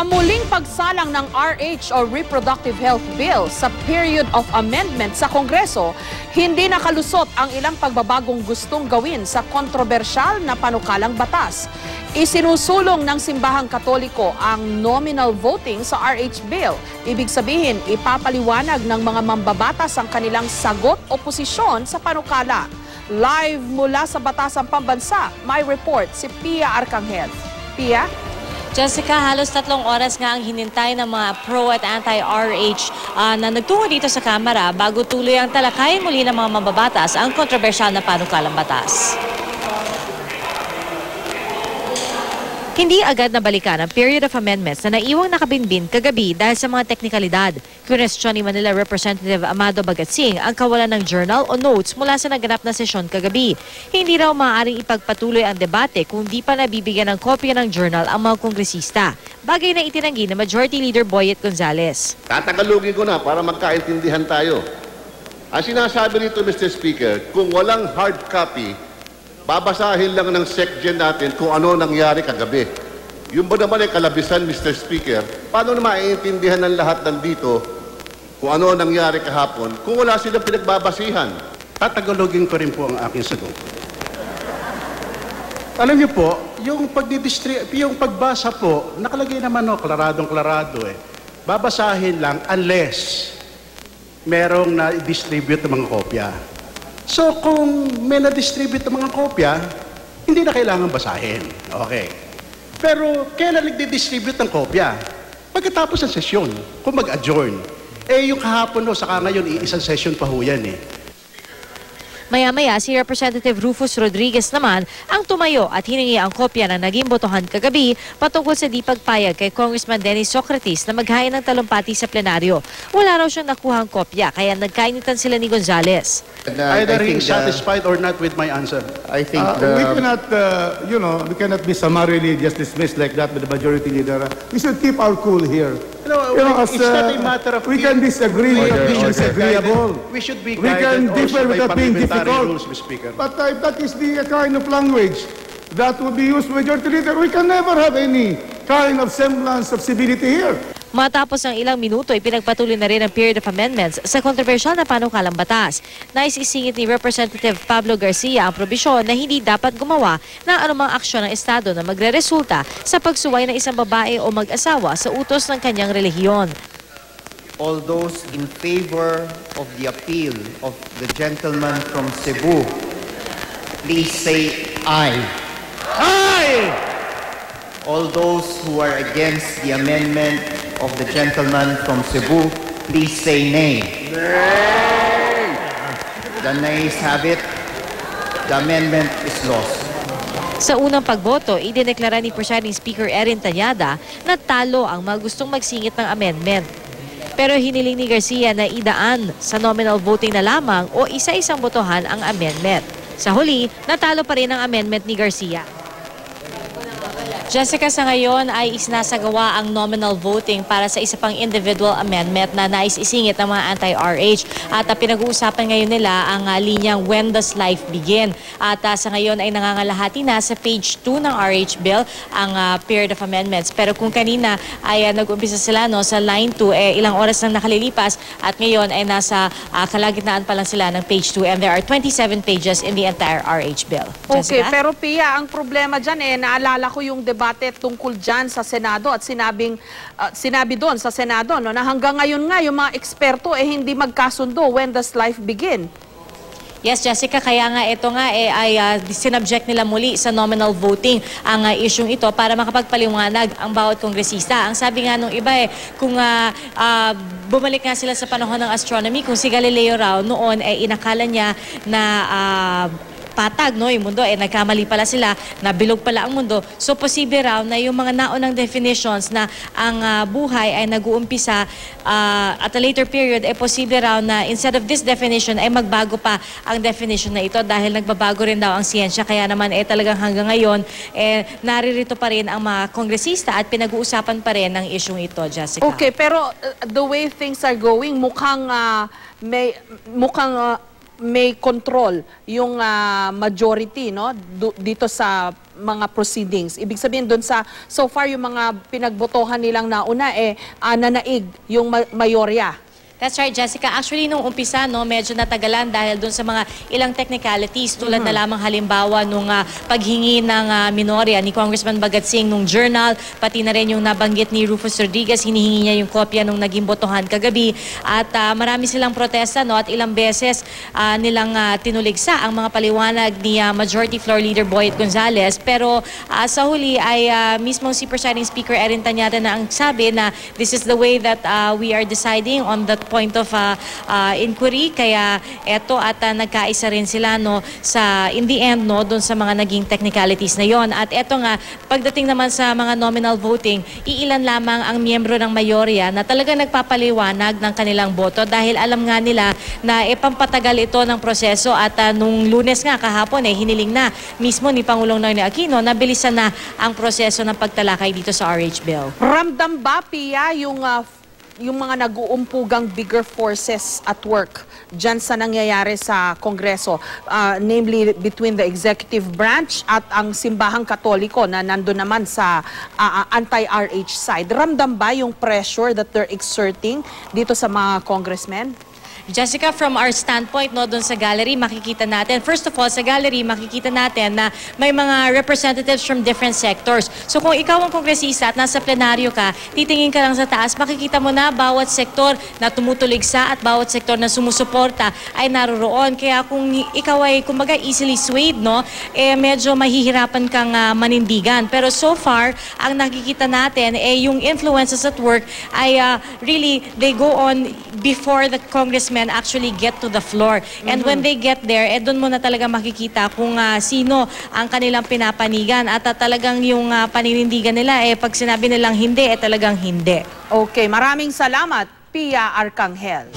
Sa muling pagsalang ng RH o Reproductive Health Bill sa period of amendment sa Kongreso, hindi nakalusot ang ilang pagbabagong gustong gawin sa kontrobersyal na panukalang batas. Isinusulong ng Simbahang Katoliko ang nominal voting sa RH Bill. Ibig sabihin, ipapaliwanag ng mga mambabatas ang kanilang sagot o posisyon sa panukala. Live mula sa Batasang Pambansa, may report si Pia Arcangel. Pia? Jessica, halos 3 oras nga ang hinintay ng mga pro at anti-RH na nagtungo dito sa Kamara bago tuloy ang talakayin muli ng mga mambabatas ang kontrobersyal na panukalang batas. Hindi agad nabalikan ang period of amendments na naiwang nakabinbin kagabi dahil sa mga teknikalidad. Kwestiyon ni Manila Representative Amado Bagatsing ang kawalan ng journal o notes mula sa naganap na sesyon kagabi. Hindi raw maaaring ipagpatuloy ang debate kung di pa nabibigyan ng kopya ng journal ang mga kongresista. Bagay na itinanggi ng Majority Leader Boyet Gonzales. Tatagalugin ko na para magkaintindihan tayo. Ang sinasabi nito, Mr. Speaker, kung walang hard copy, babasahin lang ng SecGen natin kung ano nangyari kagabi. Yung ba naman ay kalabisan, Mr. Speaker? Paano na maiintindihan ng lahat nandito kung ano nangyari kahapon kung wala silang pinagbabasihan? Tatagalogin ko rin po ang aking sagot. Alam niyo po, yung pagbasa po, nakalagay naman klaradong-klarado eh. Babasahin lang unless merong na-distribute ng mga kopya. So, kung may na-distribute ng mga kopya, hindi na kailangan basahin. Okay. Pero, kailan nagdi-distribute ng kopya? Pagkatapos ng sesyon, kung mag-adjourn. Yung kahapon saka ngayon, isang session pa ho yan eh. Maya-maya, si Representative Rufus Rodriguez naman ang tumayo at hiningi ang kopya ng naging botohan kagabi patungkol sa di pagpayag kay Congressman Dennis Socrates na maghain ng talumpati sa plenaryo. Wala raw siyang nakuhang kopya kaya nagkainitan sila ni Gonzales. Either he's satisfied or not with my answer. I think we cannot, we cannot be summarily just dismissed like that with the majority leader. We should keep our cool here. It's not a matter of... We can disagree without being disagreeable. We should be We can guided differ also by without being parliamentary difficult. rules, Mr. Speaker. But if that is the kind of language that will be used by majority leader, we can never have any kind of semblance of civility here. Matapos ng ilang minuto, ipinagpatuloy na rin ang period of amendments sa kontrobersyal na panukalang batas. Nais isingit ni Representative Pablo Garcia ang probisyon na hindi dapat gumawa ng anumang aksyon ng Estado na magreresulta sa pagsuway ng isang babae o mag-asawa sa utos ng kanyang relihiyon. All those in favor of the appeal of the gentleman from Cebu, please say aye. Aye! All those who are against the amendment of the gentleman from Cebu, please say nay. Nay! The nays have it. The amendment is lost. Sa unang pagboto, idineklara ni Presiding Speaker Erin Tanyada na talo ang mga gustong magsingit ng amendment. Pero hiniling ni Garcia na idaan sa nominal voting na lamang o isa-isang botohan ang amendment. Sa huli, natalo pa rin ang amendment ni Garcia. Jessica, sa ngayon ay isinasagawa ang nominal voting para sa isa pang individual amendment na nais isingit ng mga anti-RH. At pinag-uusapan ngayon nila ang linyang When Does Life Begin? At sa ngayon ay nangangalahati na sa page 2 ng RH Bill ang period of amendments. Pero kung kanina ay nag-umpisa sila sa line 2, ilang oras nang nakalilipas at ngayon ay nasa kalagitnaan pa lang sila ng page 2 and there are 27 pages in the entire RH Bill. Okay, Jessica? pero Pia, ang problema dyan naalala ko yung debate tungkol dyan sa Senado at sinabi doon sa Senado na hanggang ngayon nga yung mga eksperto hindi magkasundo. When does life begin? Yes, Jessica, kaya nga ito nga ay sinubject nila muli sa nominal voting ang isyong ito para makapagpaliwanag ang bawat kongresista. Ang sabi nga nung iba kung bumalik nga sila sa panahon ng astronomy, kung si Galileo raw noon inakala niya na patag, yung mundo, nagkamali pala sila, nabilog pala ang mundo. So, posible raw na yung mga naunang definitions na ang buhay ay nag-uumpisa at a later period, posible raw na instead of this definition, ay magbago pa ang definition na ito dahil nagbabago rin daw ang siyensya. Kaya naman, talagang hanggang ngayon, naririto pa rin ang mga kongresista at pinag-uusapan pa rin ang isyong ito, Jessica. Okay, pero the way things are going, mukhang may control yung majority, no, dito sa mga proceedings. Ibig sabihin doon sa so far yung mga pinagbotohan nilang nauna nanaig yung mayorya. That's right, Jessica. Actually, nung umpisa, no, medyo natagalan dahil dun sa mga ilang technicalities tulad na lamang halimbawa nung paghingi ng minorya ni Congressman Bagatsing nung journal, pati na rin yung nabanggit ni Rufus Rodriguez, hinihingi niya yung kopya nung naging botohan kagabi. At marami silang protesta, no, at ilang beses nilang tinuligsa ang mga paliwanag ni Majority Floor Leader Boyet Gonzales. Pero sa huli ay mismo si Presiding Speaker Erin Tanyada na ang sabi na this is the way that we are deciding on that point of inquiry, kaya eto at nagkaisa rin sila, no, sa in the end, no, doon sa mga naging technicalities na yon. At eto nga, pagdating naman sa mga nominal voting, iilan lamang ang miyembro ng mayorya na talaga nagpapaliwanag ng kanilang boto dahil alam nga nila na pampatagal ito ng proseso. At nung Lunes nga kahapon hiniling na mismo ni Pangulong Noynoy Aquino na bilisan na ang proseso ng pagtalakay dito sa RH bill. Ramdam ba, Pia, yung mga nag-uumpugang bigger forces at work dyan sa nangyayari sa Kongreso, namely between the executive branch at ang simbahang Katoliko na nandun naman sa anti-RH side? Ramdam ba yung pressure that they're exerting dito sa mga congressmen? Jessica, from our standpoint, no, doon sa gallery, makikita natin, first of all, sa gallery, makikita natin na may mga representatives from different sectors. So kung ikaw ang kongresista at nasa plenaryo ka, titingin ka lang sa taas, makikita mo na bawat sektor na tumutuligsa at bawat sektor na sumusuporta ay naroroon. Kaya kung ikaw ay, kumbaga, easily swayed, no, medyo mahihirapan kang manindigan. Pero so far, ang nakikita natin, yung influences at work ay really, they go on before the congressmen actually get to the floor. And when they get there, doon mo na talaga makikita kung sino ang kanilang pinapanigan. At talagang yung paninindigan nila, pag sinabi nilang hindi, talagang hindi. Okay, maraming salamat, Pia Arcangel.